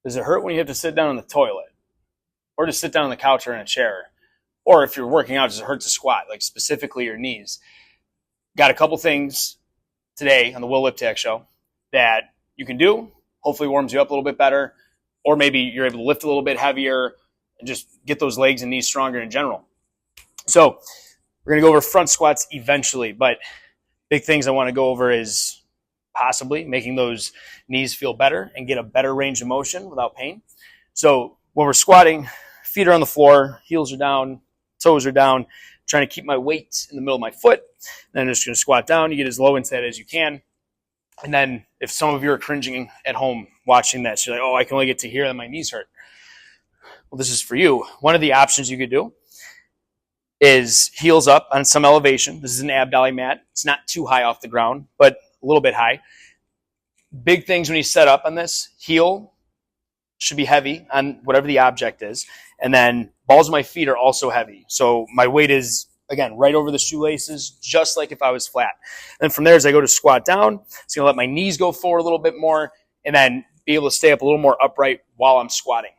Does it hurt when you have to sit down on the toilet? Or to sit down on the couch or in a chair? Or if you're working out, does it hurt to squat, like specifically your knees? Got a couple things today on the Will Liptak Show that you can do. Hopefully warms you up a little bit better. Or maybe you're able to lift a little bit heavier and just get those legs and knees stronger in general. So we're going to go over front squats eventually, but big things I want to go over is possibly making those knees feel better and get a better range of motion without pain. So when we're squatting, feet are on the floor, heels are down, toes are down, trying to keep my weight in the middle of my foot. Then I'm just going to squat down. You get as low into that as you can. And then if some of you are cringing at home watching this, you're like, oh, I can only get to here and my knees hurt. Well, this is for you. One of the options you could do is heels up on some elevation. This is an ab dolly mat. It's not too high off the ground, but a little bit high. Big things when you set up on this, heel should be heavy on whatever the object is. And then balls of my feet are also heavy. So my weight is, again, right over the shoelaces, just like if I was flat. And from there, as I go to squat down, it's going to let my knees go forward a little bit more and then be able to stay up a little more upright while I'm squatting.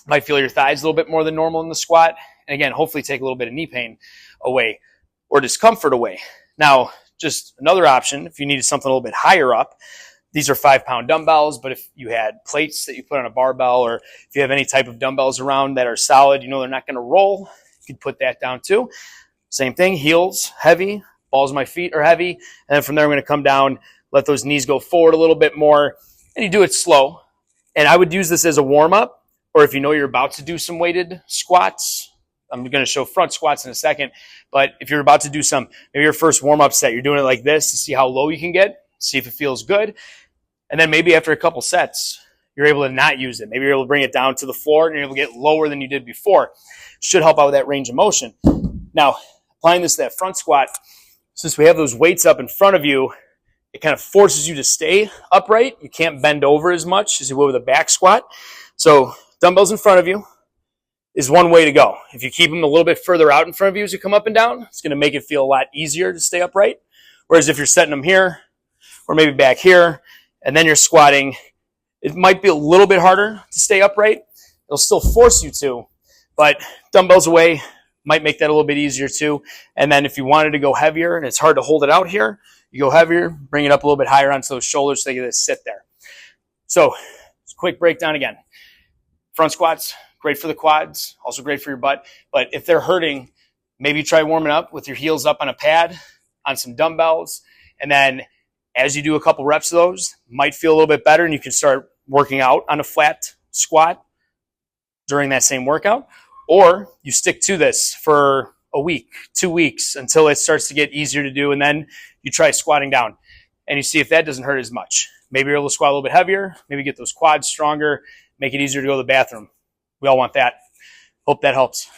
Might feel your thighs a little bit more than normal in the squat. And again, hopefully take a little bit of knee pain away or discomfort away. Now, just another option, if you needed something a little bit higher up, these are 5-pound dumbbells, but if you had plates that you put on a barbell or if you have any type of dumbbells around that are solid, you know they're not going to roll, you could put that down too. Same thing, heels heavy, balls of my feet are heavy, and then from there I'm going to come down, let those knees go forward a little bit more, and you do it slow. And I would use this as a warm-up, or if you know you're about to do some weighted squats. I'm going to show front squats in a second, but if you're about to do some, maybe your first warm-up set, you're doing it like this to see how low you can get, see if it feels good. And then maybe after a couple sets, you're able to not use it. Maybe you're able to bring it down to the floor and you're able to get lower than you did before. Should help out with that range of motion. Now, applying this to that front squat, since we have those weights up in front of you, it kind of forces you to stay upright. You can't bend over as much as you would with a back squat. So dumbbells in front of you is one way to go. If you keep them a little bit further out in front of you as you come up and down, it's going to make it feel a lot easier to stay upright. Whereas if you're setting them here or maybe back here and then you're squatting, it might be a little bit harder to stay upright. It'll still force you to, but dumbbells away might make that a little bit easier too. And then if you wanted to go heavier and it's hard to hold it out here, you go heavier, bring it up a little bit higher onto those shoulders so they can just sit there. So, quick breakdown again. Front squats, great for the quads, also great for your butt. But if they're hurting, maybe try warming up with your heels up on a pad, on some dumbbells. And then as you do a couple reps of those, might feel a little bit better and you can start working out on a flat squat during that same workout. Or you stick to this for a week, 2 weeks until it starts to get easier to do. And then you try squatting down and you see if that doesn't hurt as much. Maybe you're able to squat a little bit heavier, maybe get those quads stronger, make it easier to go to the bathroom. We all want that. Hope that helps.